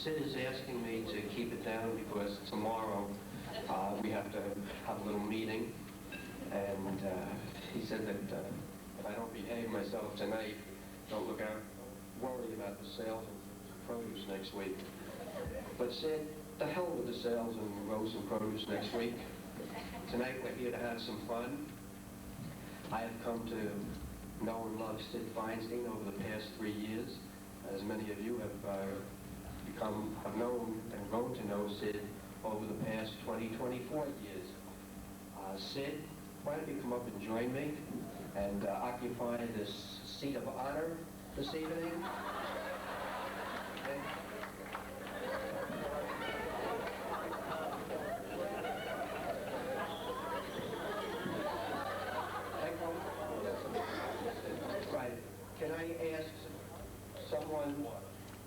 Sid is asking me to keep it down because tomorrow we have to have a little meeting, and he said that if I don't behave myself tonight, don't look out, worry about the sales of produce next week. But Sid, the hell with the sales and rows and produce next week. Tonight we're here to have some fun. I have come to know and love Sid Feinstein over the past 3 years. As many of you have known and grown to know Sid over the past 24 years. Sid, why don't you come up and join me and occupy this seat of honor this evening? Okay. Right. Can I ask someone,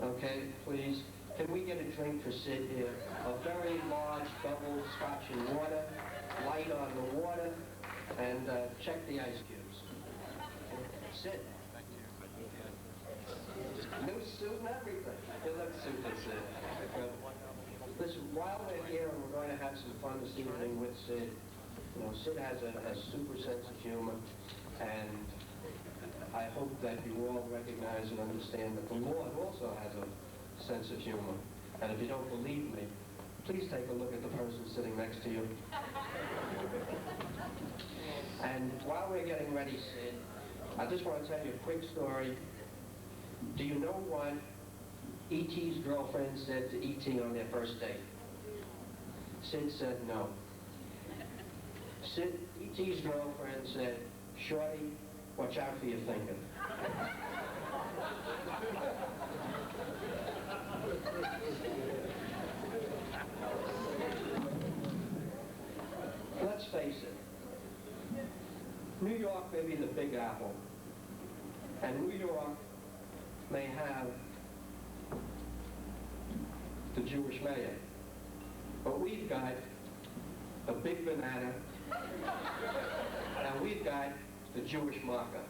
okay, please, can we get a drink for Sid here? A very large double scotch and water, light on the water, and check the ice cubes. Sid. Thank you. New suit and everything. You look super, Sid. Listen, while we're here and we're going to have some fun this evening with Sid, you know, Sid has a super sense of humor, and I hope that you all recognize and understand that the Lord also has a sense of humor. And if you don't believe me, please take a look at the person sitting next to you. And while we're getting ready, Sid, I just want to tell you a quick story. Do you know what E.T.'s girlfriend said to E.T. on their first date? Sid said no. E.T.'s girlfriend said, "Shorty, watch out for your thinking." Let's face it. New York may be the Big Apple, and New York may have the Jewish mayor, but we've got a big banana, and we've got the Jewish marker.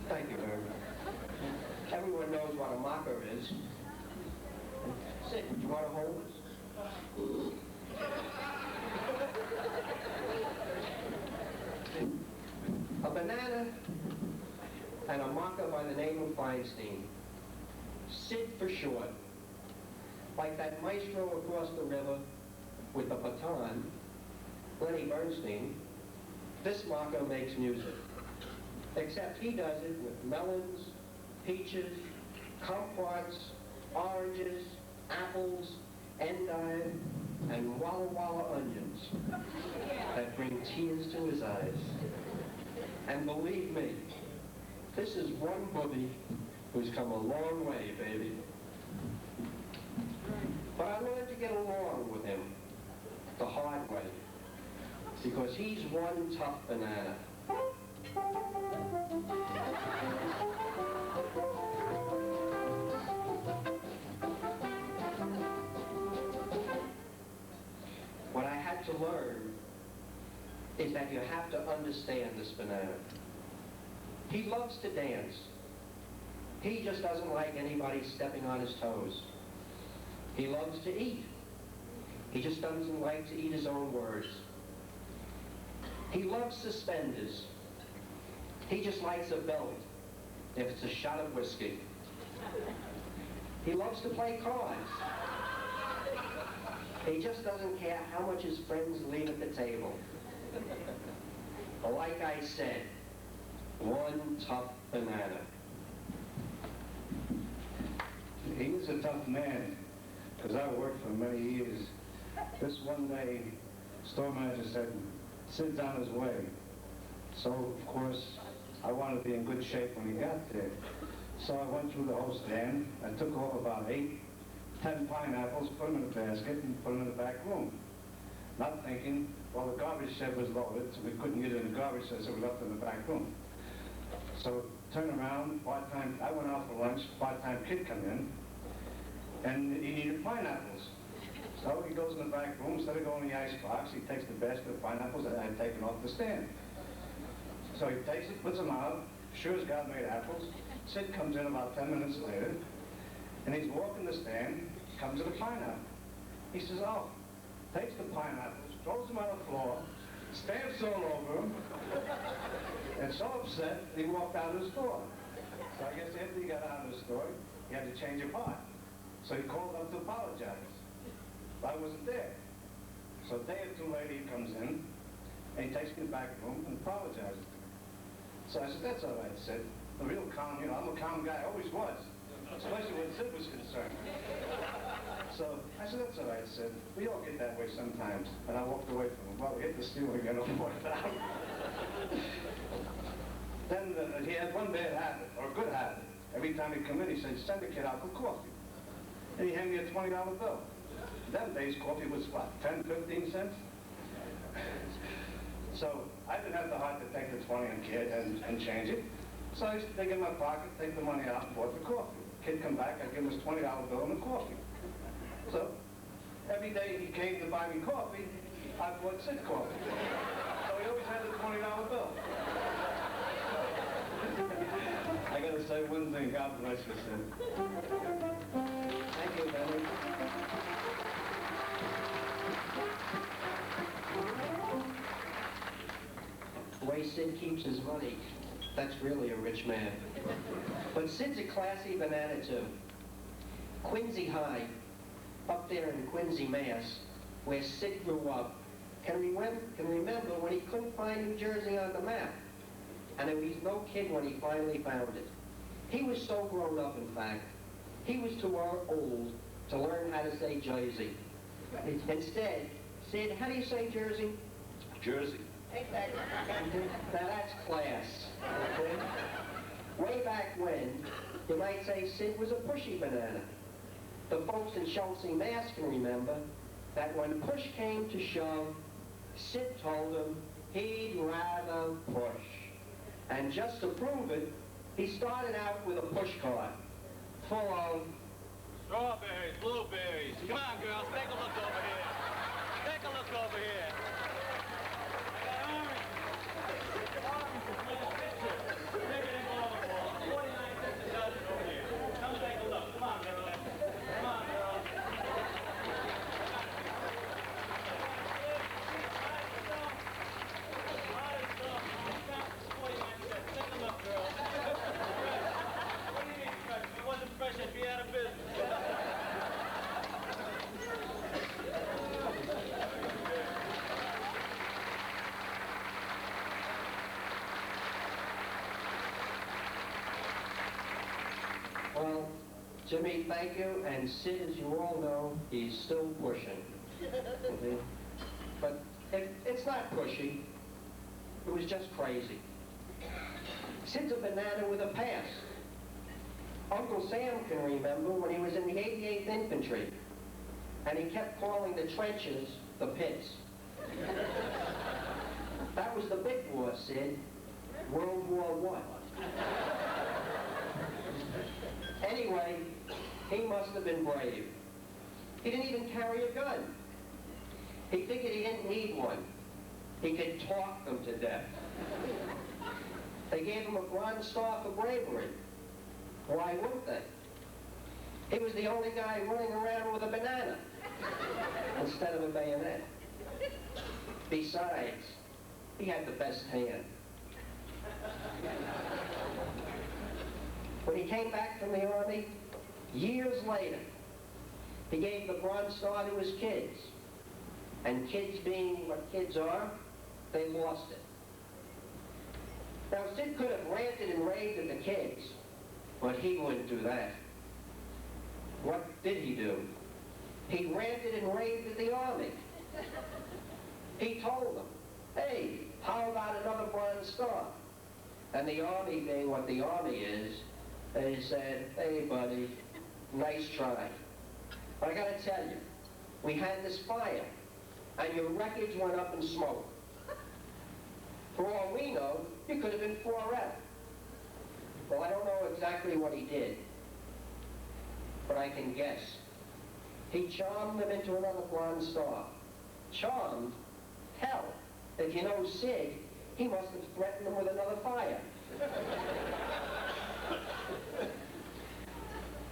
Thank you very much. Everyone knows what a marker is. Sid, do you want to hold this? A banana and a marker by the name of Feinstein. Sid for short. Like that maestro across the river with the baton, Lenny Bernstein, this marker makes music. Except he does it with melons, peaches, kumquats, oranges, apples, endive, and Walla Walla onions that bring tears to his eyes. And believe me, this is one booby who's come a long way, baby. But I wanted to get along with him the hard way, because he's one tough banana. What I had to learn is that you have to understand this banana. He loves to dance. He just doesn't like anybody stepping on his toes. He loves to eat. He just doesn't like to eat his own words. He loves suspenders. He just likes a belt if it's a shot of whiskey. He loves to play cards. He just doesn't care how much his friends leave at the table. But like I said, one tough banana. He is a tough man, because I worked for many years. This one day, store manager said, "Sid's on his way." So, of course, I wanted to be in good shape when he got there. So I went through the whole stand. I took off about 8, 10 pineapples, put them in a basket, and put them in the back room. Not thinking, well, the garbage shed was loaded, so we couldn't get it in the garbage shed, so we left it in the back room. So, turn around, part-time, I went out for lunch, part-time kid come in, and he needed pineapples. So he goes in the back room, instead of going in the ice box, he takes the basket of pineapples that I had taken off the stand. So he takes it, puts them out, sure as God made apples. Sid comes in about 10 minutes later, and he's walking the stand, comes to the pineapple. He says, oh, takes the pineapples, throws them on the floor, stamps all over him, and so upset, he walked out of the store. So I guess after he got out of the store, he had to change a part. So he called up to apologize. But I wasn't there. So a day or two later, he comes in, and he takes me to the back room and apologizes to me. So I said, that's all right, Sid. A real calm, you know, I'm a calm guy, I always was. Especially when Sid was concerned. So I said, that's all right, Sid. We all get that way sometimes. And I walked away from him. Well, we hit the stealing again and walked out. Then he had one bad habit, or a good habit. Every time he'd come in, he said, send the kid out for coffee. And he handed me a $20 bill. Them days, coffee was what, 10, 15 cents? So I didn't have the heart to take the 20 and change it. So I used to dig in my pocket, take the money out, and bought the coffee. Kid come back, I'd give him his $20 bill and the coffee. So every day he came to buy me coffee, I bought Sid coffee. So he always had the $20 bill. I gotta say one thing, God bless you, Sid. Thank you, Benny. The way Sid keeps his money, that's really a rich man. But Sid's a classy banana, too. Quincy High, up there in Quincy, Mass., where Sid grew up, can remember when he couldn't find New Jersey on the map. And he was no kid when he finally found it. He was so grown up, in fact, he was too old to learn how to say Jersey. Instead, Sid, how do you say Jersey? Jersey. Now that's class, okay? Way back when, you might say Sid was a pushy banana. The folks in Chelsea, Mass. Can remember that when push came to shove, Sid told him he'd rather push. And just to prove it, he started out with a push cart full of strawberries, blueberries. Come on, girls, take a look over here. Take a look over here. I got oranges. Oranges, nice picture. Bigger than Baltimore. 49 cents a dozen over here. Come take a look. Come on, girls. Come on, girls. I'd be out of business. Well, Jimmy, thank you. And Sid, as you all know, he's still pushing. Okay? But it's not pushy. It was just crazy. Sid's a banana with a past. Uncle Sam can remember when he was in the 88th Infantry, and he kept calling the trenches the pits. That was the big war, Sid. World War I. Anyway, he must have been brave. He didn't even carry a gun. He figured he didn't need one. He could talk them to death. They gave him a Bronze Star for bravery. Why wouldn't they? He was the only guy running around with a banana instead of a bayonet. Besides, he had the best hand. When he came back from the Army, years later, he gave the Bronze Star to his kids. And kids being what kids are, they lost it. Now, Sid could have ranted and raved at the kids, but he wouldn't do that. What did he do? He ranted and raved at the Army. He told them, hey, how about another Bronze Star? And the Army, being what the Army is, they said, hey, buddy, nice try. But I gotta tell you, we had this fire, and your records went up in smoke. For all we know, you could have been 4F. Well, I don't know exactly what he did, but I can guess. He charmed them into another Bronze Star. Charmed? Hell, if you know Sid, he must have threatened them with another fire.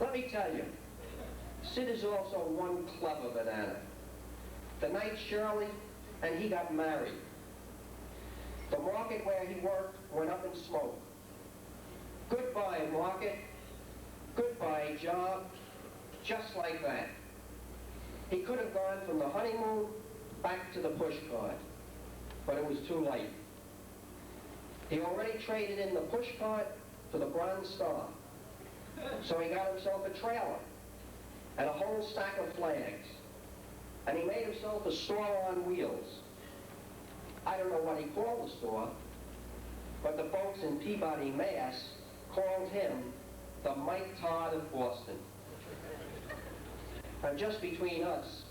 Let me tell you, Sid is also one clever banana. The night Shirley and he got married, the market where he worked went up in smoke. Goodbye, market. Goodbye, job. Just like that. He could have gone from the honeymoon back to the pushcart, but it was too late. He already traded in the pushcart for the Bronze Star. So he got himself a trailer and a whole stack of flags. And he made himself a store on wheels. I don't know what he called the store, but the folks in Peabody, Mass. Called him the Mike Todd of Boston. Now, just between us,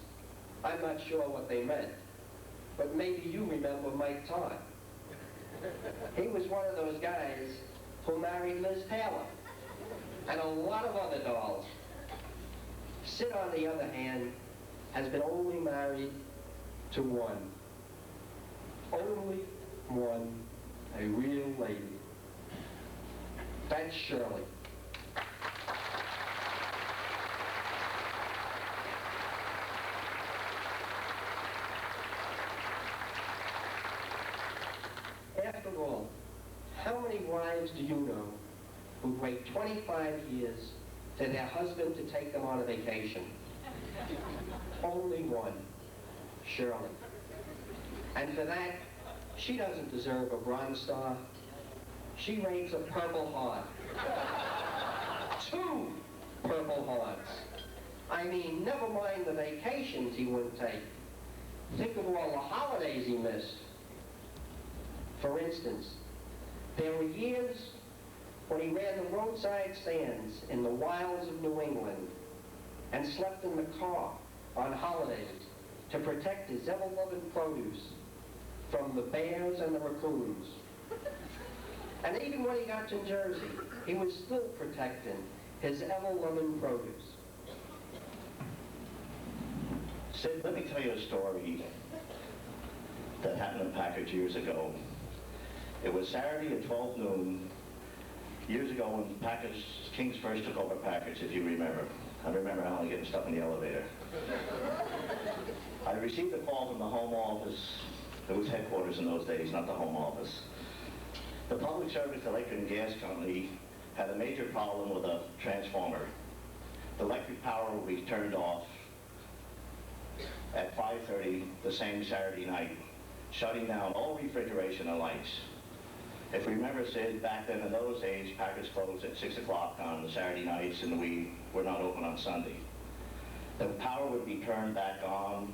I'm not sure what they meant, but maybe you remember Mike Todd. He was one of those guys who married Liz Taylor and a lot of other dolls. Sid, on the other hand, has been only married to one. Only one, a real lady. That's Shirley. After all, how many wives do you know who wait 25 years for their husband to take them on a vacation? Only one, Shirley. And for that, she doesn't deserve a Bronze Star. She rates a Purple Heart. 2 Purple Hearts. I mean, never mind the vacations he wouldn't take. Think of all the holidays he missed. For instance, there were years when he ran the roadside stands in the wilds of New England and slept in the car on holidays to protect his ever-loving produce from the bears and the raccoons. And even when he got to Jersey, he was still protecting his ever-loving produce. Sid, let me tell you a story that happened in Package years ago. It was Saturday at 12 noon, years ago when Package, Kings first took over Package, if you remember. I remember Alan getting stuck in the elevator. I received a call from the home office. It was headquarters in those days, not the home office. The Public Service Electric and Gas Company had a major problem with a transformer. The electric power would be turned off at 5:30 the same Saturday night, shutting down all refrigeration and lights. If you remember, Sid, back then in those days, Package closed at 6 o'clock on the Saturday nights and we were not open on Sunday. The power would be turned back on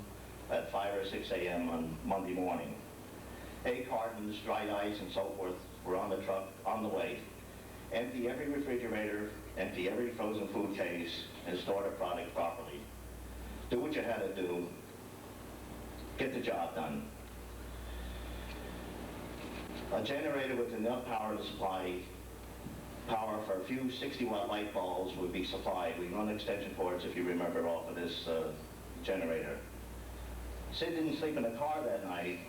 at 5 or 6 a.m. on Monday morning. Egg cartons, dried ice, and so forth were on the truck on the way. Empty every refrigerator, empty every frozen food case, and store the product properly. Do what you had to do. Get the job done. A generator with enough power to supply power for a few 60-watt light bulbs would be supplied. We run extension cords, if you remember, off of this generator. Sid didn't sleep in the car that night,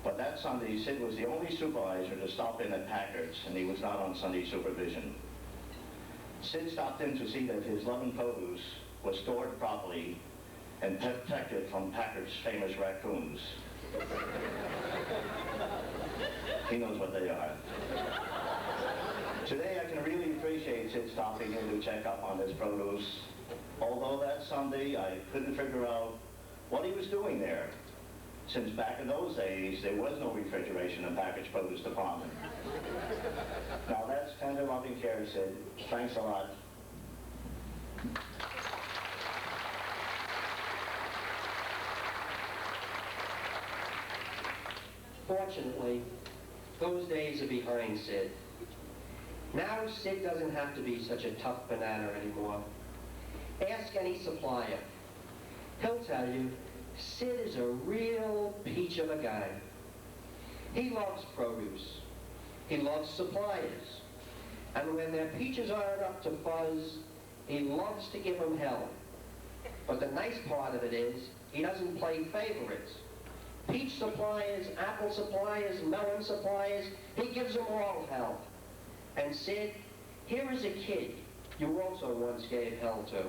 but that Sunday, Sid was the only supervisor to stop in at Packard's, and he was not on Sunday supervision. Sid stopped in to see that his loving produce was stored properly and protected from Packard's famous raccoons. He knows what they are. Today, I can really appreciate Sid stopping in to check up on his produce. Although that Sunday, I couldn't figure out what he was doing there, since back in those days, there was no refrigeration in Package produce department. Now that's tender loving care, Sid. Thanks a lot. Fortunately, those days are behind Sid. Now Sid doesn't have to be such a tough banana anymore. Ask any supplier. He'll tell you, Sid is a real peach of a guy. He loves produce. He loves suppliers. And when their peaches aren't up to fuzz, he loves to give them hell. But the nice part of it is, he doesn't play favorites. Peach suppliers, apple suppliers, melon suppliers, he gives them all hell. And Sid, here is a kid you also once gave hell to.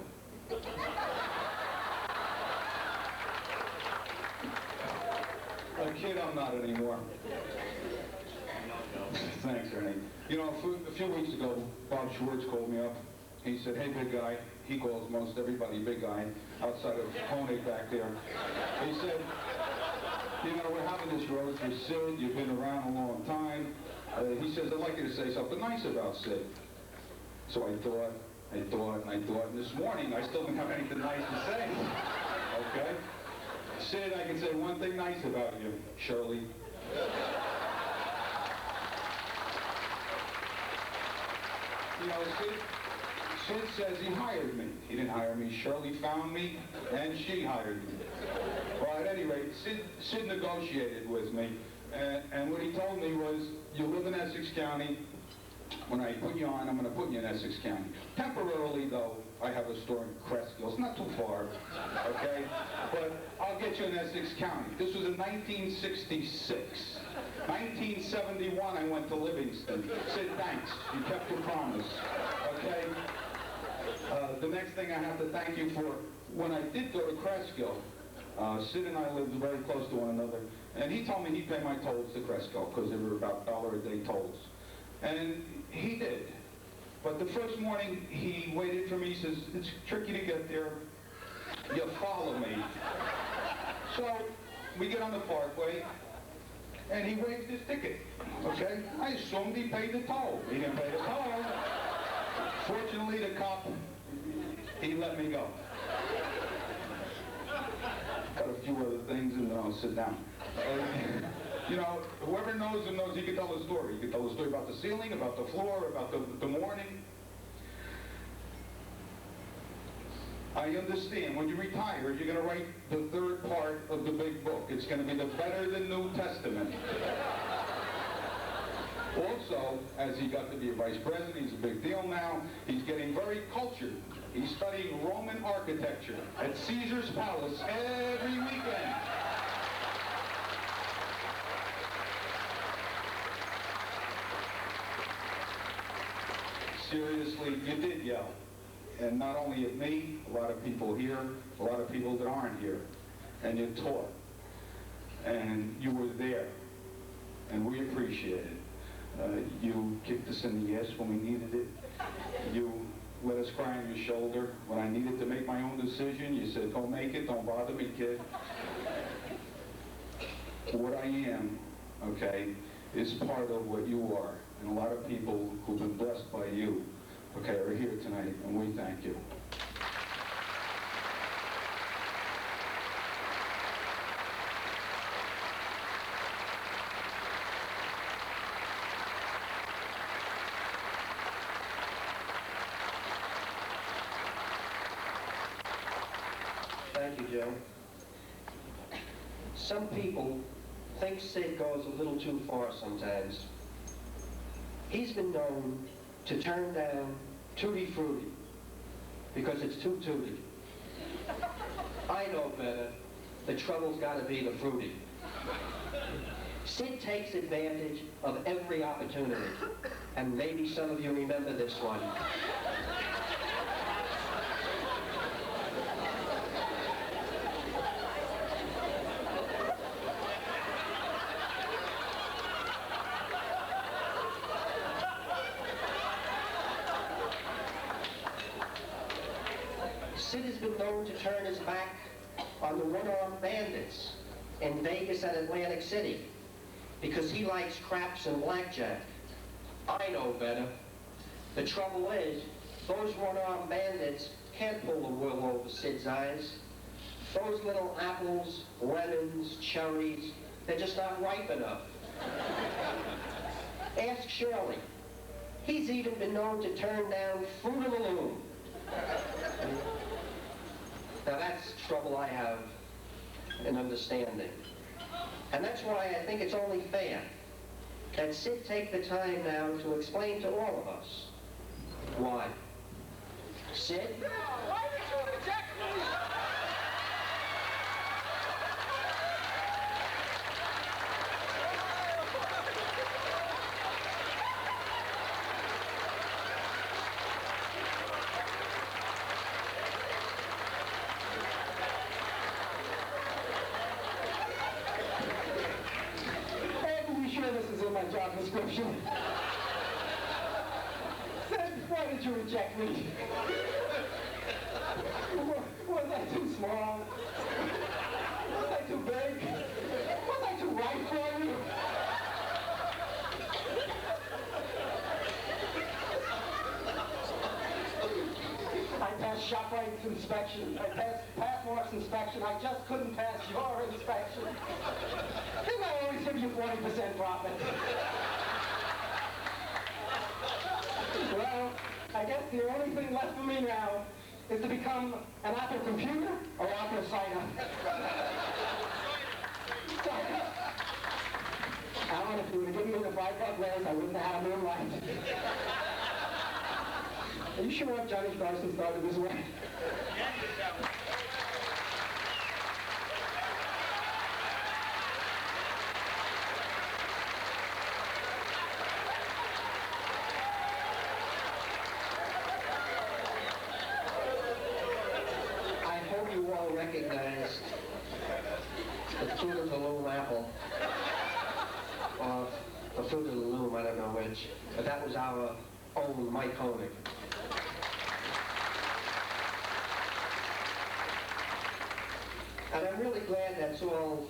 A kid I'm not anymore. Thanks, Ernie. You know, a few weeks ago, Bob Schwartz called me up. He said, hey, big guy. He calls most everybody big guy outside of Honig back there. He said, you know, we're having this road for Sid. You've been around a long time. He says, I'd like you to say something nice about Sid. So I thought, and this morning I still didn't have anything nice to say. Okay? Sid, I can say one thing nice about you, Shirley. You know, Sid says he hired me. He didn't hire me. Shirley found me, and she hired me. Well, at any rate, Sid negotiated with me, and what he told me was, you live in Essex County. When I put you on, I'm going to put you in Essex County. Temporarily, though, I have a store in Cresskill. It's not too far, okay? But I'll get you in Essex County. This was in 1966. 1971, I went to Livingston. Sid, thanks. You kept your promise, okay? The next thing I have to thank you for, when I did go to Cresskill, Sid and I lived very close to one another, and he told me he'd pay my tolls to Cresskill, because they were about $1 a day tolls. And he did. But the first morning, he waited for me. He says, it's tricky to get there. You follow me. So we get on the parkway, and he waived his ticket. Okay? I assumed he paid the toll. He didn't pay the toll. Fortunately, the cop, he let me go. Got a few other things, and then I'll sit down. You know, whoever knows him knows he can tell a story. He can tell a story about the ceiling, about the floor, about the morning. I understand. When you retire, you're going to write the third part of the big book. It's going to be the Better Than New Testament. Also, as he got to be a vice president, he's a big deal now. He's getting very cultured. He's studying Roman architecture at Caesar's Palace every weekend. Seriously, you did yell. And not only at me, a lot of people here, a lot of people that aren't here. And you taught. And you were there. And we appreciate it. You kicked us in the ass when we needed it. You let us cry on your shoulder when I needed to make my own decision. You said, don't make it, don't bother me, kid. What I am, okay, is part of what you are. And a lot of people who've been blessed by you, okay, are here tonight, and we thank you. Thank you, Joe. Some people think Sid goes a little too far sometimes. He's been known to turn down Tutti Frutti because it's too tooty. I know better. The trouble's got to be the fruity. Sid takes advantage of every opportunity, and maybe some of you remember this one. Sid has been known to turn his back on the one-armed bandits in Vegas and Atlantic City because he likes craps and blackjack. I know better. The trouble is, those one-armed bandits can't pull the wool over Sid's eyes. Those little apples, lemons, cherries, they're just not ripe enough. Ask Shirley. He's even been known to turn down Fruit of the Loom. Now that's trouble I have in understanding. And that's why I think it's only fair that Sid take the time now to explain to all of us why. Sid? Why did you reject me? prescription. Sid, why did you reject me? Was I too small? Was I too big? Was I too right for you? I passed ShopRite's inspection. I passed Pathmark's inspection. I just couldn't pass your inspection. Didn't I always give you 40% profit? Well, I guess the only thing left for me now is to become an Apple computer or Apple cider. Alan, if you would have given me the $5 raise, I wouldn't have had a moonlight. Are you sure Johnny Carson started this way? I hope you all recognize the fruit of the loom apple, or the fruit of the loom, I don't know which, but that was our own Mike Honig. And I'm really glad that's all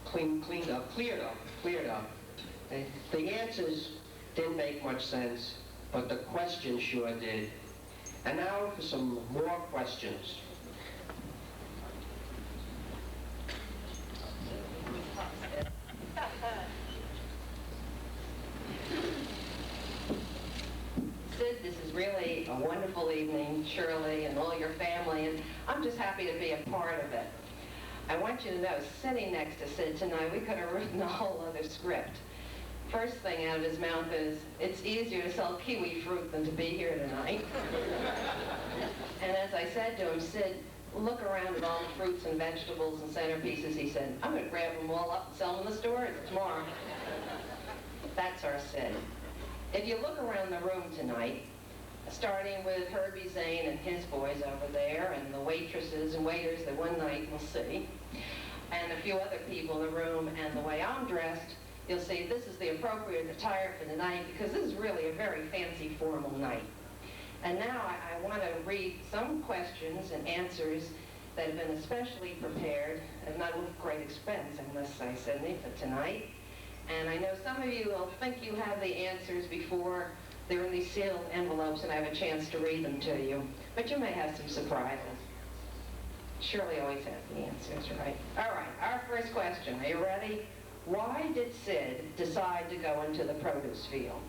cleared up. The answers didn't make much sense, but the questions sure did. And now for some more questions. Sid, this is really a wonderful evening, Shirley and all your family, and I'm just happy to be a part of it. I want you to know, sitting next to Sid tonight, we could have written a whole other script. First thing out of his mouth is, it's easier to sell kiwi fruit than to be here tonight. And as I said to him, Sid, look around at all the fruits and vegetables and centerpieces. He said, I'm going to grab them all up and sell them in the stores tomorrow. That's our Sid. If you look around the room tonight, starting with Herbie Zane and his boys over there, and the waitresses and waiters that one night you'll see, and a few other people in the room, and the way I'm dressed, you'll see this is the appropriate attire for the night, because this is really a very fancy, formal night. And now I want to read some questions and answers that have been especially prepared, and not with great expense, I must say, Sidney, for tonight. And I know some of you will think you have the answers before they're in these sealed envelopes and I have a chance to read them to you. But you may have some surprises. Shirley always has the answers, right? All right, our first question. Are you ready? Why did Sid decide to go into the produce field?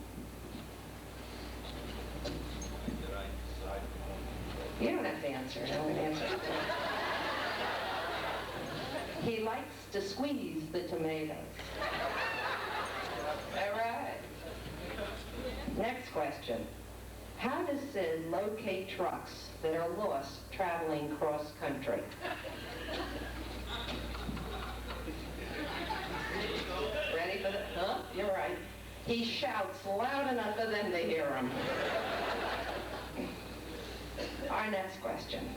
You don't have to answer. I don't answer. He likes to squeeze the tomatoes. All right. Next question. How does Sid locate trucks that are lost traveling cross country? Ready for the, huh? You're right. He shouts loud enough for them to hear him. Our next question.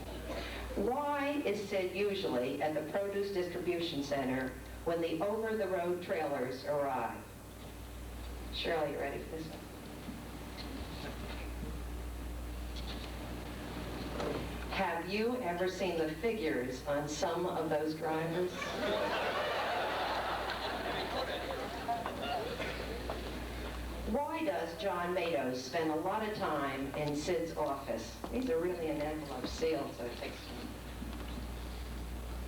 Why is Sid usually at the produce distribution center when the over-the-road trailers arrive? Shirley, you ready for this one? Have you ever seen the figures on some of those drivers? Why does John Matos spend a lot of time in Sid's office? These are really an envelope sealed, so it takes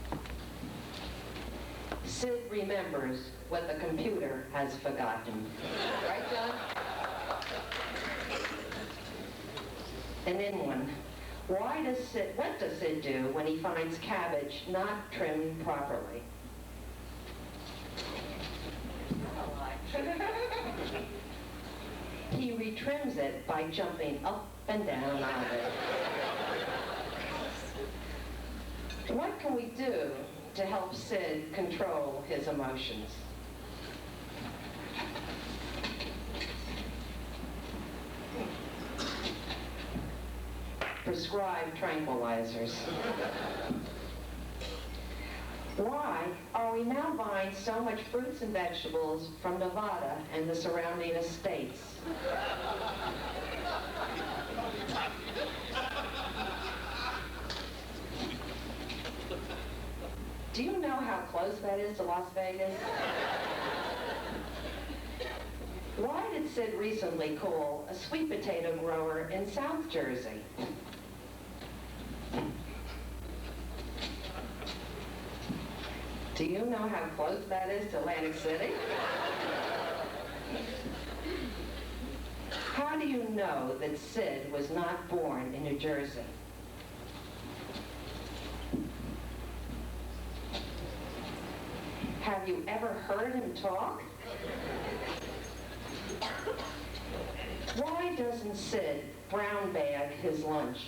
time. Sid remembers what the computer has forgotten. Right, John? And then one. What does Sid do when he finds cabbage not trimmed properly? He retrims it by jumping up and down out of it. What can we do to help Sid control his emotions? Prescribe tranquilizers. Why are are we now buying so much fruits and vegetables from Nevada and the surrounding estates? Do you know how close that is to Las Vegas? Why did Sid recently call a sweet potato grower in South Jersey? Do you know how close that is to Atlantic City? How do you know that Sid was not born in New Jersey? Have you ever heard him talk? Why doesn't Sid brown bag his lunch?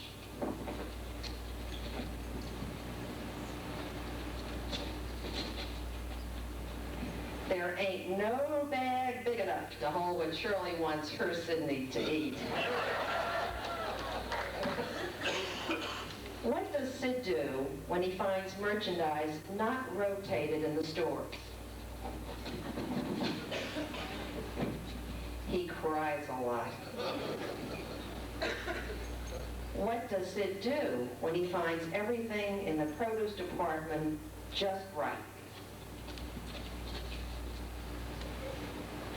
There ain't no bag big enough to hold what Shirley wants her Sydney to eat. What does Sid do when he finds merchandise not rotated in the stores? He cries a lot. What does Sid do when he finds everything in the produce department just right?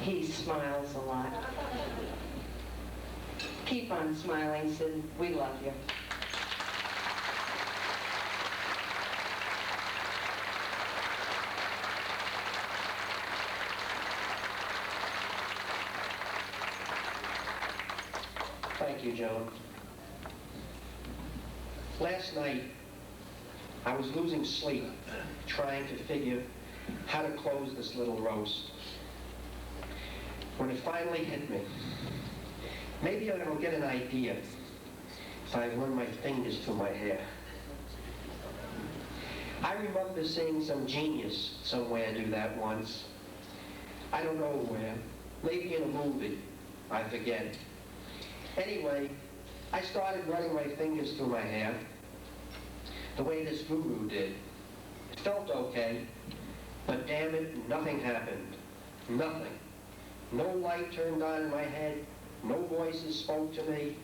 He smiles a lot. Keep on smiling, Sid. We love you. Thank you, Joan. Last night, I was losing sleep trying to figure how to close this little roast. When it finally hit me, maybe I'll get an idea if I run my fingers through my hair. I remember seeing some genius somewhere do that once. I don't know where. Maybe in a movie. I forget. Anyway, I started running my fingers through my hair the way this guru did. It felt okay, but damn it, nothing happened. Nothing. No light turned on in my head. No voices spoke to me.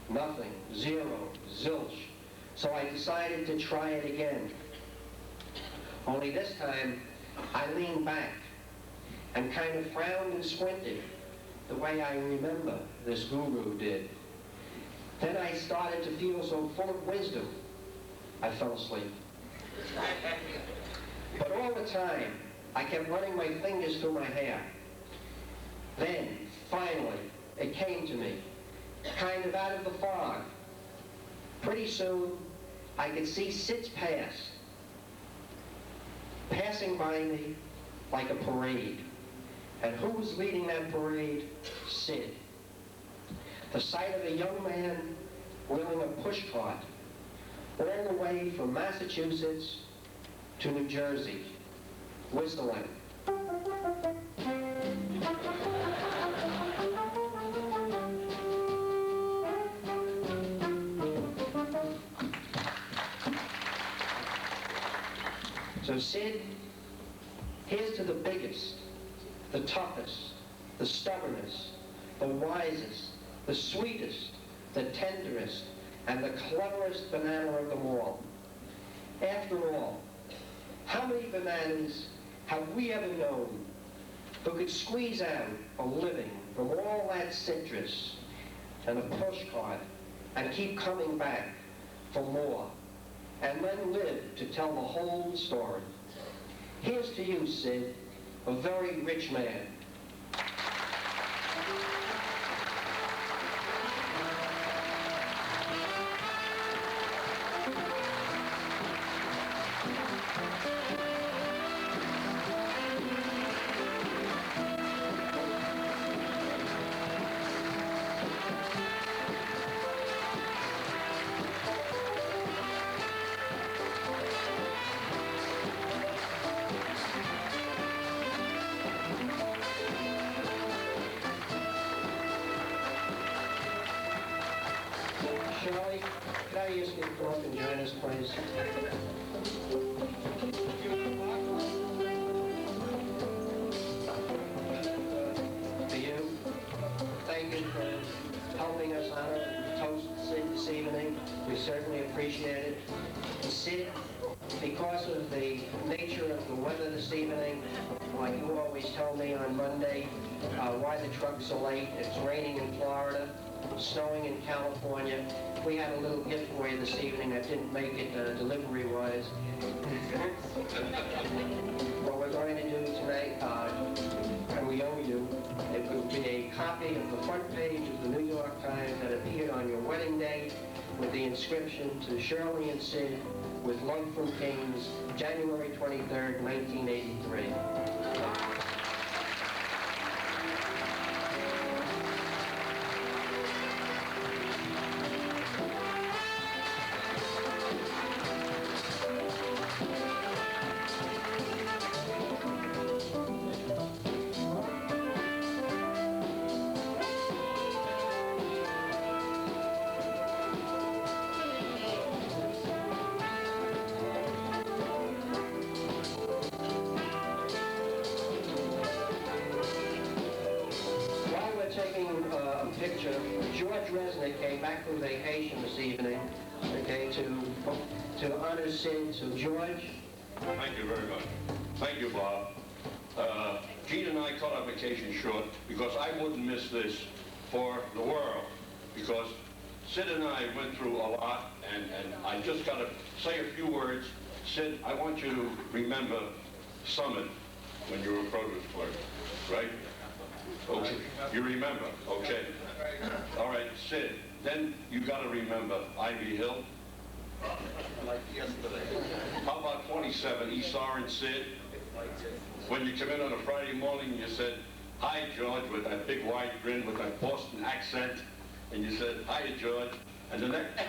Nothing. Zero. Zilch. So I decided to try it again. Only this time, I leaned back and kind of frowned and squinted the way I remember this guru did. Then I started to feel so full of wisdom, I fell asleep. But all the time, I kept running my fingers through my hair. Then, finally, it came to me, kind of out of the fog. Pretty soon, I could see Sid's past, passing by me like a parade. And who was leading that parade? Sid. The sight of a young man wheeling a pushcart all the way from Massachusetts to New Jersey, whistling. So Sid, here's to the biggest, the toughest, the stubbornest, the wisest, the sweetest, the tenderest, and the cleverest banana of them all. After all, how many bananas have we ever known who could squeeze out a living from all that citrus and a pushcart and keep coming back for more, and then live to tell the whole story? Here's to you, Sid, a very rich man. Shirley, could I ask you to come up and join us, please? tell me on Monday why the truck's so late. It's raining in Florida, snowing in California. We had a little gift for you this evening that didn't make it delivery-wise. What we're going to do tonight, and we owe you, it will be a copy of the front page of the New York Times that appeared on your wedding day with the inscription to Shirley and Sid, with love from Kings, January 23rd, 1983. Picture. George Resnick came back from vacation this evening, okay, to honor Sid. So George. Thank you very much. Thank you, Bob. Gene and I cut our vacation short because I wouldn't miss this for the world, because Sid and I went through a lot, and I just got to say a few words. Sid, I want you to remember Summit when you were a produce clerk, right? Okay, you remember, okay. All right, Sid, then you got to remember Ivy Hill. Like yesterday. How about 27, East Orange, Sid? When you come in on a Friday morning and you said, "Hi, George," with that big wide grin, with that Boston accent, and you said, "Hi, George," and the next,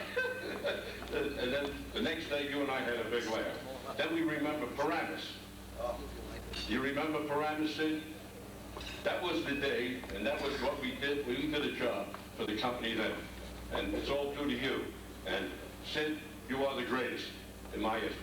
and then the next day you and I had a big laugh. Then we remember Paramus. You remember Paramus, Sid? That was the day, and that was what we did. We did a job for the company then, and it's all due to you. And Sid, you are the greatest, in my estimation.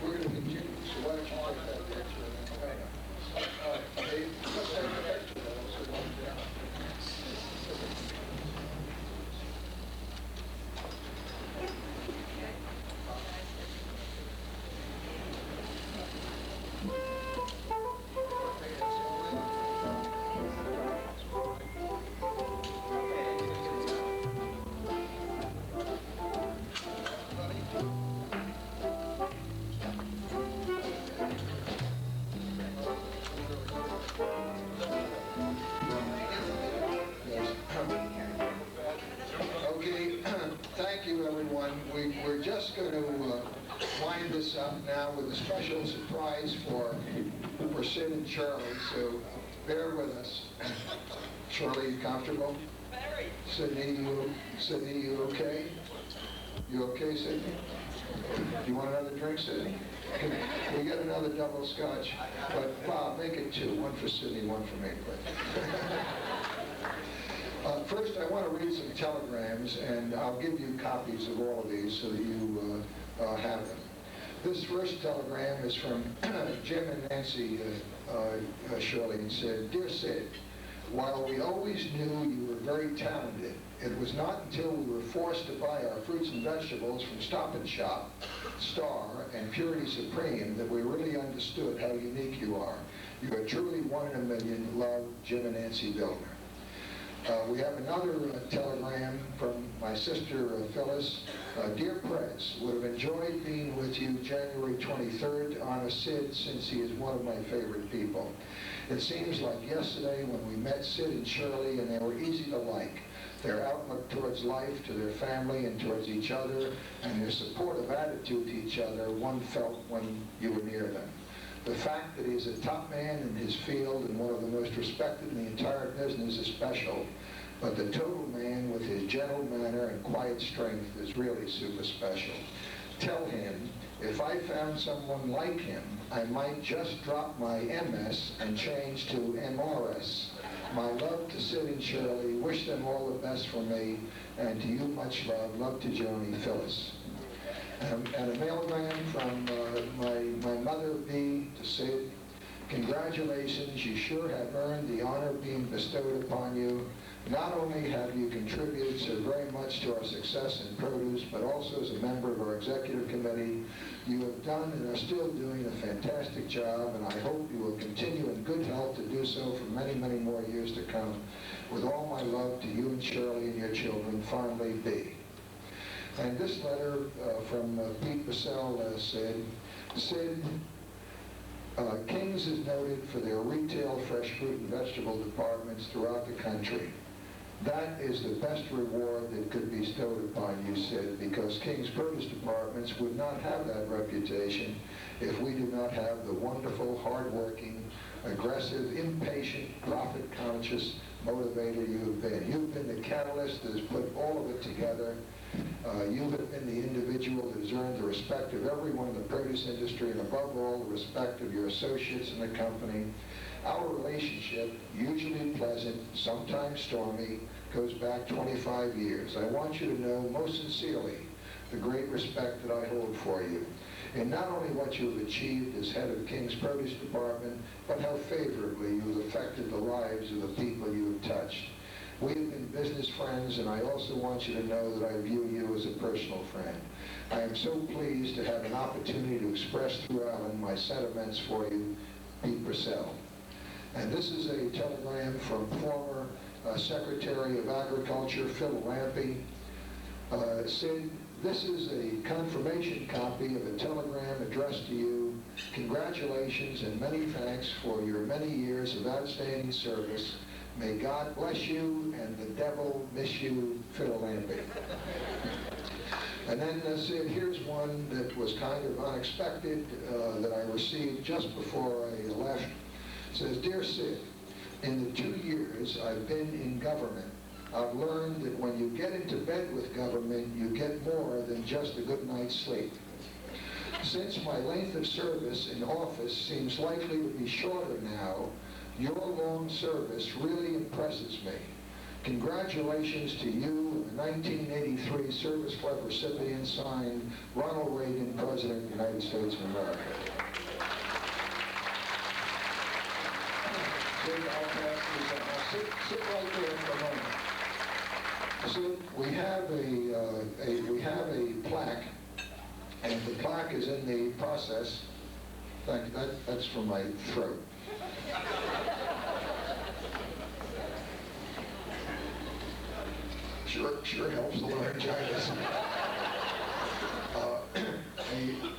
We're going to continue, so why don't you take that picture? Dave, let's take the picture. Okay, thank you, everyone. We're just going to wind this up now with a special surprise for Sid and Shirley, so bear with us. Shirley, you comfortable? Very. Sydney, you okay? You okay, Sydney? You want another drink, Sydney? Can we get another double scotch? But Bob, make it two. One for Sydney, one for me, please. First, I want to read some telegrams, and I'll give you copies of all of these so that you have them. This first telegram is from Jim and Nancy Shirley, and said, "Dear Sid, while we always knew you were very talented, it was not until we were forced to buy our fruits and vegetables from Stop and Shop, Star, and Purity Supreme that we really understood how unique you are. You are truly one in a million. Love, Jim and Nancy Billner." We have another telegram from my sister Phyllis. "Dear Prez, would have enjoyed being with you January 23rd to honor Sid, since he is one of my favorite people. It seems like yesterday when we met Sid and Shirley, and they were easy to like. Their outlook towards life, to their family, and towards each other, and their supportive attitude to each other, one felt when you were near them. The fact that he's a top man in his field and one of the most respected in the entire business is special, but the total man with his gentle manner and quiet strength is really super special. Tell him, if I found someone like him, I might just drop my MS and change to MRS. My love to Sid and Shirley. Wish them all the best for me, and to you much love. Love to Joni, Phyllis." And a mailgram from my mother, Bee, to Sid. Congratulations, you sure have earned the honor being bestowed upon you. Not only have you contributed so very much to our success in produce, but also as a member of our executive committee, you have done and are still doing a fantastic job, and I hope you will continue in good health to do so for many, many more years to come. With all my love to you and Shirley and your children, fondly, B. And this letter from Pete Bissell said, Sid, King's is noted for their retail fresh fruit and vegetable departments throughout the country. That is the best reward that could be bestowed upon you, Sid, because King's produce departments would not have that reputation if we do not have the wonderful, hard-working, aggressive, impatient, profit-conscious motivator you have been. You've been the catalyst that has put all of it together. You have been the individual that has earned the respect of everyone in the produce industry, and above all, the respect of your associates in the company. Our relationship, usually pleasant, sometimes stormy, goes back 25 years. I want you to know most sincerely the great respect that I hold for you, and not only what you have achieved as head of King's Produce Department, but how favorably you have affected the lives of the people you have touched. We have been business friends, and I also want you to know that I view you as a personal friend. I am so pleased to have an opportunity to express through Alan my sentiments for you, Pete Purcell. And this is a telegram from former Secretary of Agriculture, Phil Lampe. Sid, this is a confirmation copy of a telegram addressed to you. Congratulations and many thanks for your many years of outstanding service. May God bless you and the devil miss you, Phil Lampe. And then Sid, here's one that was kind of unexpected that I received just before I left. It says, Dear Sid, in the 2 years I've been in government, I've learned that when you get into bed with government, you get more than just a good night's sleep. Since my length of service in office seems likely to be shorter now, your long service really impresses me. Congratulations to you, a 1983 Service Club recipient, signed Ronald Reagan, President of the United States of America. I'll pass this on. Sit right there for a moment. So we have a plaque, and the plaque is in the process. That's for my throat. Sure helps the laryngitis.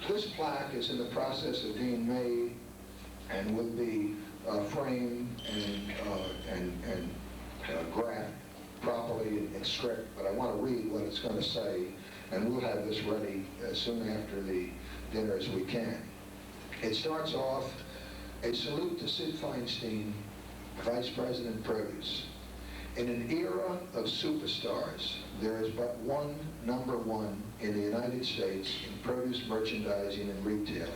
This plaque is in the process of being made and will be framed and graphed properly in script, but I want to read what it's going to say, and we'll have this ready as soon after the dinner as we can. It starts off, a salute to Sid Feinstein, Vice President Produce. In an era of superstars, there is but one number one in the United States in produce merchandising and retailing.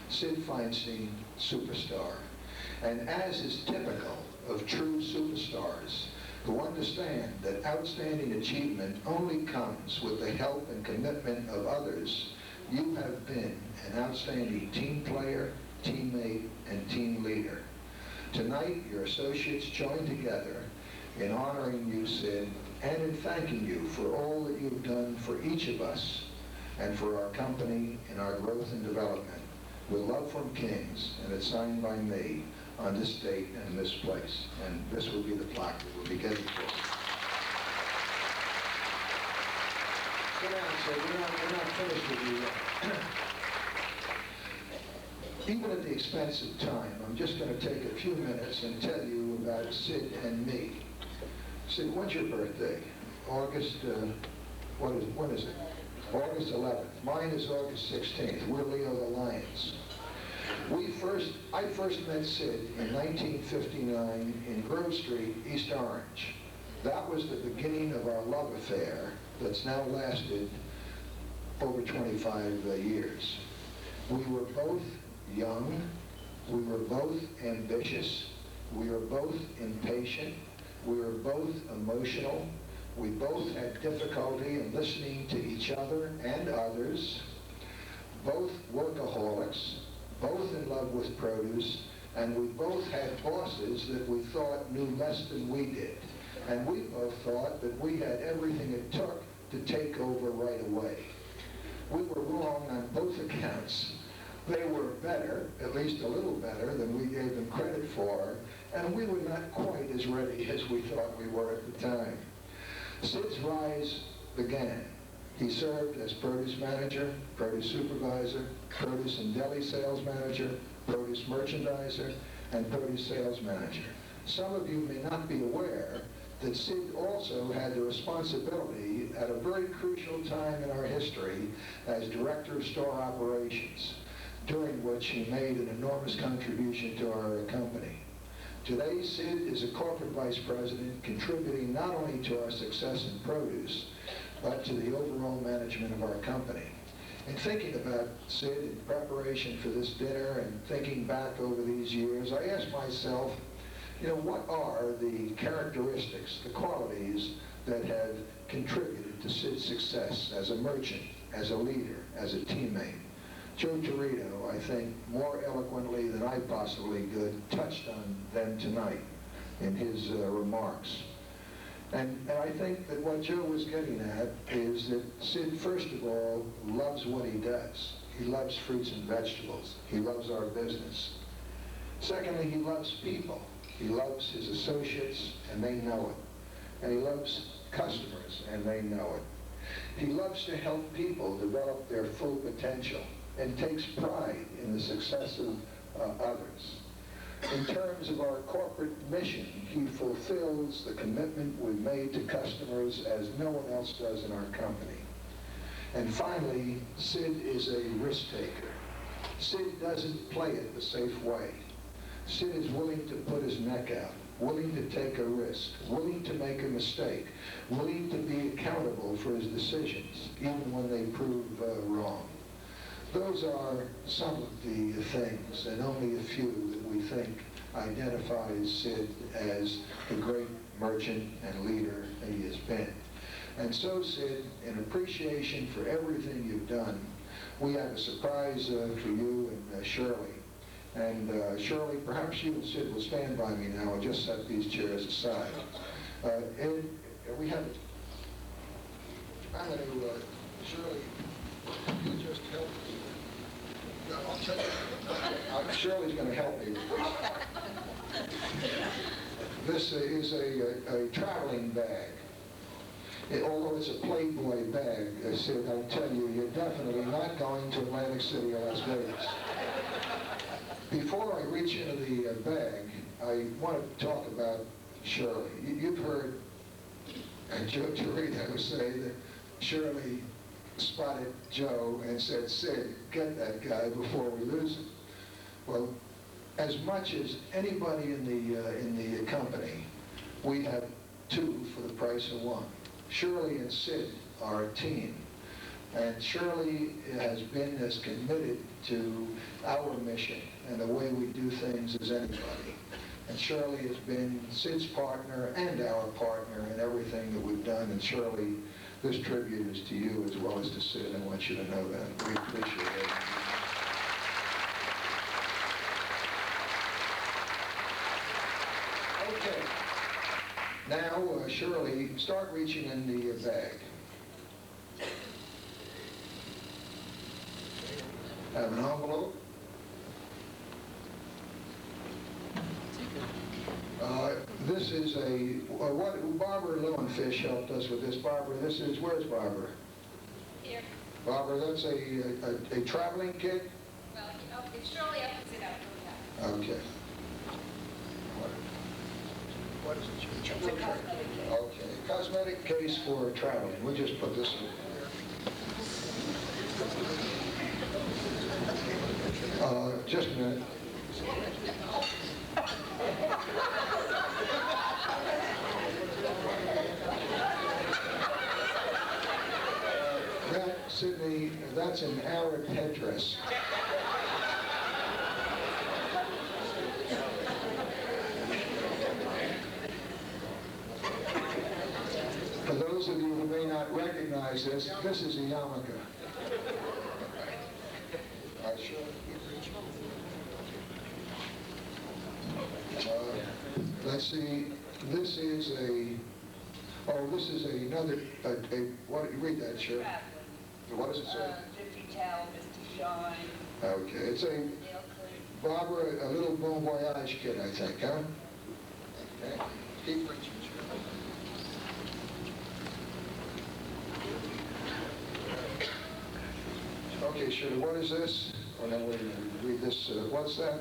Sid Feinstein, superstar. And as is typical of true superstars, who understand that outstanding achievement only comes with the help and commitment of others, you have been an outstanding team player, teammate, and team leader. Tonight, your associates join together in honoring you, Sid, and in thanking you for all that you've done for each of us and for our company and our growth and development. With love from King's, and it's signed by me on this date and in this place. And this will be the plaque that we'll be getting for us. Sit down, Sid. We're not finished with you yet. Even at the expense of time, I'm just going to take a few minutes and tell you about Sid and me. Sid, when's your birthday? August, when is it? August 11th. Mine is August 16th. We're Leo the Lions. I first met Sid in 1959 in Grove Street, East Orange. That was the beginning of our love affair that's now lasted over 25 years. We were both young, we were both ambitious, we were both impatient, we were both emotional, we both had difficulty in listening to each other and others, both workaholics, both in love with produce, and we both had bosses that we thought knew less than we did. And we both thought that we had everything it took to take over right away. We were wrong on both accounts. They were better, at least a little better, than we gave them credit for, and we were not quite as ready as we thought we were at the time. Sid's rise began. He served as produce manager, produce supervisor, produce and deli sales manager, produce merchandiser, and produce sales manager. Some of you may not be aware that Sid also had the responsibility at a very crucial time in our history as director of store operations, during which he made an enormous contribution to our company. Today, Sid is a corporate vice president, contributing not only to our success in produce, but to the overall management of our company. In thinking about Sid in preparation for this dinner and thinking back over these years, I asked myself, what are the characteristics, the qualities that have contributed to Sid's success as a merchant, as a leader, as a teammate? Joe Torito, I think, more eloquently than I possibly could, touched on them tonight in his remarks. And I think that what Joe was getting at is that Sid, first of all, loves what he does. He loves fruits and vegetables. He loves our business. Secondly, he loves people. He loves his associates, and they know it. And he loves customers, and they know it. He loves to help people develop their full potential and takes pride in the success of others. In terms of our corporate mission, he fulfills the commitment we've made to customers as no one else does in our company. And finally, Sid is a risk taker. Sid doesn't play it the safe way. Sid is willing to put his neck out, willing to take a risk, willing to make a mistake, willing to be accountable for his decisions, even when they prove wrong. Those are some of the things, and only a few, that we think identifies Sid as the great merchant and leader that he has been. And so, Sid, in appreciation for everything you've done, we have a surprise for you and Shirley. And Shirley, perhaps you and Sid will stand by me now. I'll just set these chairs aside. And we have, I'm going to, Shirley, you just help me. No, I'll tell you. Shirley's going to help me with this. This is a traveling bag. Although it's a Playboy bag, Sid, I tell you, you're definitely not going to Atlantic City or Las Vegas. Before I reach into the bag, I want to talk about Shirley. You've heard Joe Torito say that Shirley spotted Joe and said, Sid, get that guy before we lose him. Well, as much as anybody in the company, we have two for the price of one. Shirley and Sid are a team. And Shirley has been as committed to our mission and the way we do things as anybody. And Shirley has been Sid's partner and our partner in everything that we've done. And Shirley, this tribute is to you as well as to Sid. I want you to know that. We appreciate it. Okay. Now, Shirley, start reaching in the bag. Have an envelope. This is what Barbara Lowenfish helped us with this. Barbara, this is, where's Barbara? Here. Barbara, that's a traveling kit? Well, it's surely up to that. Okay. What is it? It's a cosmetic case. Okay, cosmetic case for traveling. We'll just put this in. Just a minute. That, Sydney, that's an Arab headdress. For those of you who may not recognize this, this is a yarmulke. I see this is this is another, what, read that, Shirley. What does it say? Jiffy Towel, Mr. Shine. Okay, it's a, Nail clip. Barbara, a little Bon Voyage kit, I think, huh? Okay, keep reaching, Shirley. Okay, Shirley, what is this? Oh, no, wait a minute, read this, what's that?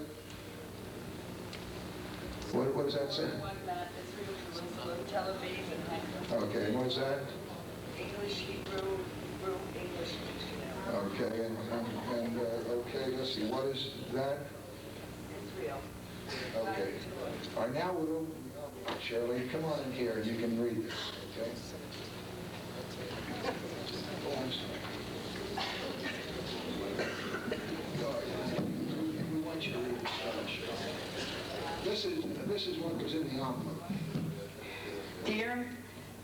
What does that say? One that is Jerusalem, Tel Aviv, and Haifa. Okay, and what's that? English, Hebrew, English dictionary. Okay, and okay, let's see, what is that? Israel. Okay. All right, now we'll open the envelope. Shirley, come on in here and you can read this, okay? Oh, I'm sorry. We want you to read this, Shirley. This is what was in the envelope. Dear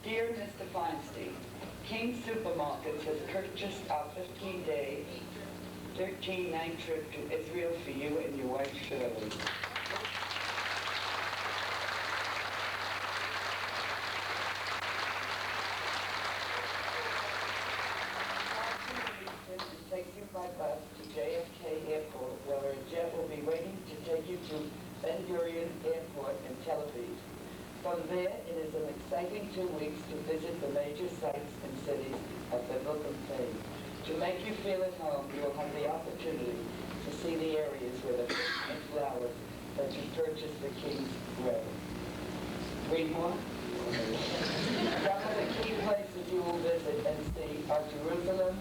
Mr. Feinstein, King Supermarkets has purchased our 15-day, 13-night trip to Israel for you and your wife Shirley. It takes you by bus to JFK Airport, where a jet will be waiting to take you to Ben Gurion Airport in Tel Aviv. From there, it is an exciting 2 weeks to visit the major sites and cities of biblical fame. To make you feel at home, you will have the opportunity to see the areas where the fruit and flowers that you purchased the king's grow. Read more. Some of the key places you will visit and see are Jerusalem,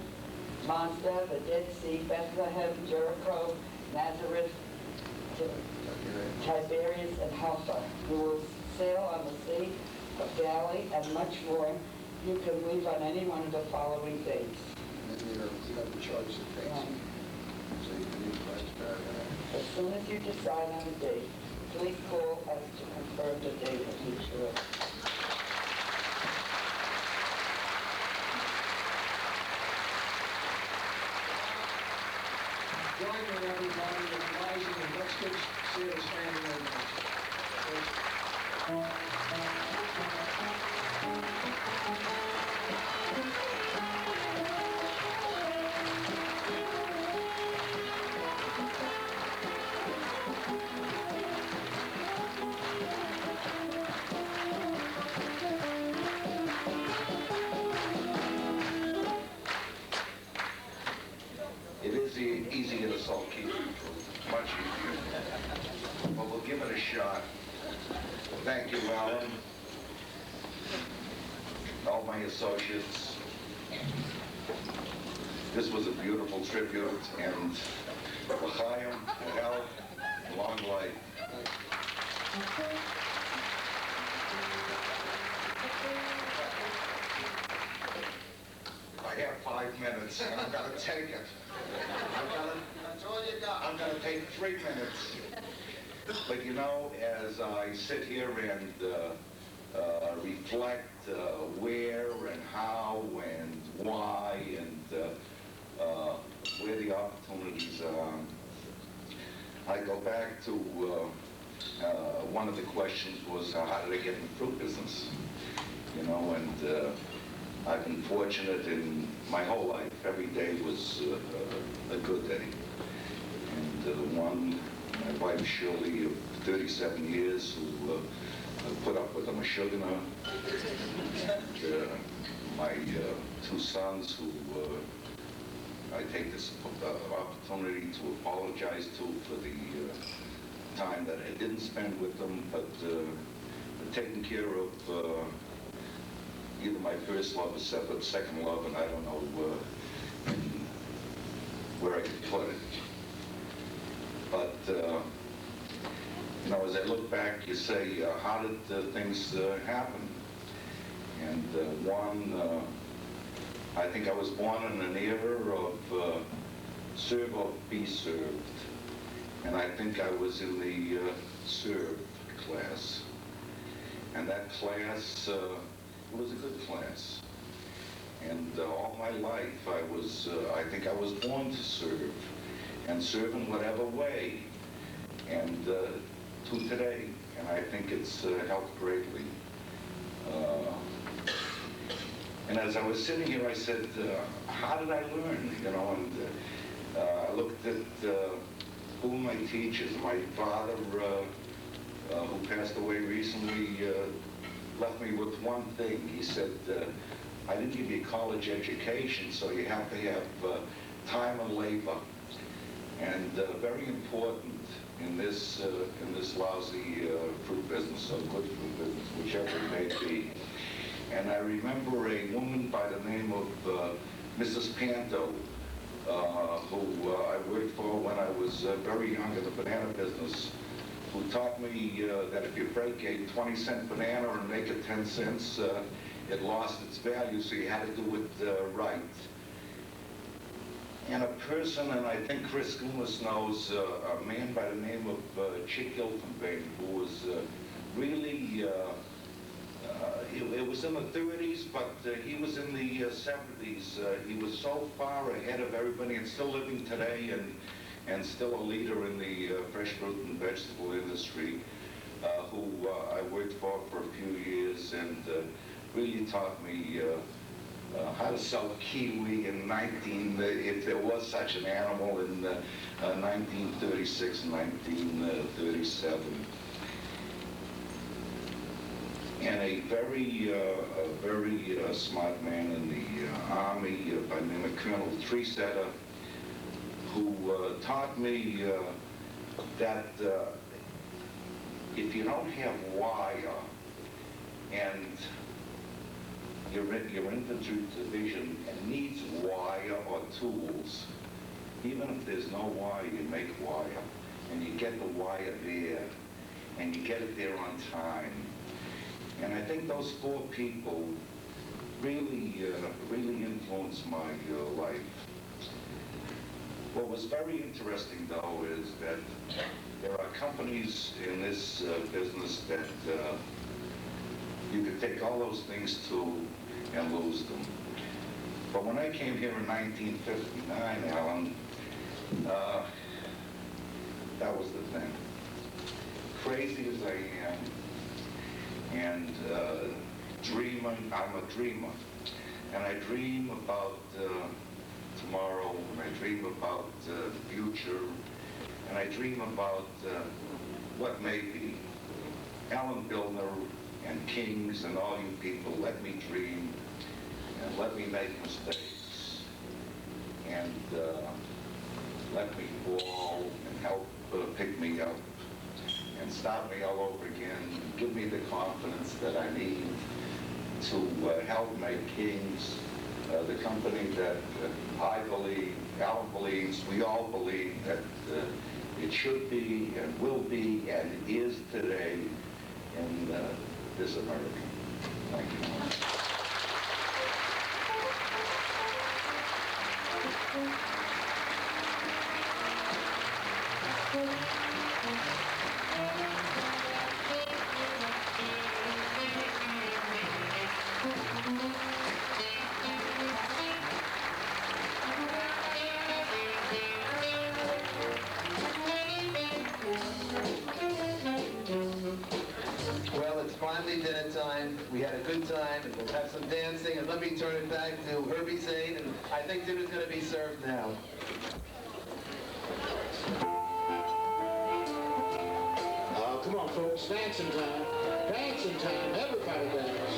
Mazda, the Dead Sea, Bethlehem, Jericho, Nazareth, Tiberias, and Haifa. You will sail on the Sea of Galilee and much more. You can leave on any one of the following dates. And then you have the choice of dates. So you can read the last paragraph. As soon as you decide on a date, please call us to confirm the date of each trip. Join me, everybody, in rising and let's get see a standing ovation. It is easier to sell keep, much easier. But we'll give it a shot. Thank you, Alan. All my associates. This was a beautiful tribute, and l'chaim, health, long life. I have 5 minutes, and I'm gonna take it. That's all you got. I'm gonna take 3 minutes. But you know, as I sit here and reflect where and how and why and where the opportunities are, I go back to one of the questions was how did I get in the fruit business? You know, and I've been fortunate in my whole life. Every day was a good day. And my wife Shirley of 37 years who put up with a mashugana. My 2 sons who I take this opportunity to apologize to for the time that I didn't spend with them, but taking care of either my first love or second love, and I don't know where I could put it. But, you know, as I look back, you say, how did things happen? And one, I think I was born in an era of serve or be served. And I think I was in the serve class. And that class, it was a good class. And all my life I think I was born to serve, and serve in whatever way, and to today. and I think it's helped greatly. And as I was sitting here, I said, how did I learn? You know, and I looked at who my teachers. My father, who passed away recently, left me with one thing. He said, I didn't give you a college education, so you have to have time and labor. And very important in this lousy fruit business, or good fruit business, whichever it may be. And I remember a woman by the name of Mrs. Panto, who I worked for when I was very young in the banana business, who taught me that if you break a 20-cent banana and make it 10 cents, it lost its value, so you had to do it right. And a person, and I think Chris Goomis knows, a man by the name of Chick Gilfenbein, who was really, it was in the 30s, but he was in the 70s. He was so far ahead of everybody and still living today, and still a leader in the fresh fruit and vegetable industry, who I worked for a few years, and really taught me how to sell kiwi in if there was such an animal in 1936 and 1937. And a very smart man in the Army by the name of Colonel Threesetter, who taught me that if you don't have wire and your infantry division needs wire or tools, even if there's no wire, you make wire, and you get the wire there, and you get it there on time. And I think those four people really influenced my life. What was very interesting, though, is that there are companies in this business that you could take all those things to and lose them. But when I came here in 1959, Alan, that was the thing. Crazy as I am, and dreaming, I'm a dreamer. And I dream about tomorrow, and I dream about the future, and I dream about what may be. Alan Billner and Kings and all you people, let me dream and let me make mistakes, and let me fall and help pick me up and start me all over again, and give me the confidence that I need to help make Kings the company that I believe, Alan believes, we all believe that it should be and will be and is today in this America. Thank you. Well, it's finally dinner time. We had a good time, and we'll have some dancing. And let me turn it back to Herbie Zane, and I think dinner's going to be served now. Oh, come on, folks. Dancing time. Dancing time. Everybody dance.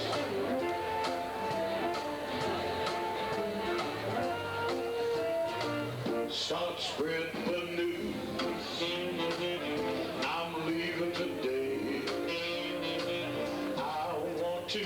Start spreading the news. I'm leaving today. I want to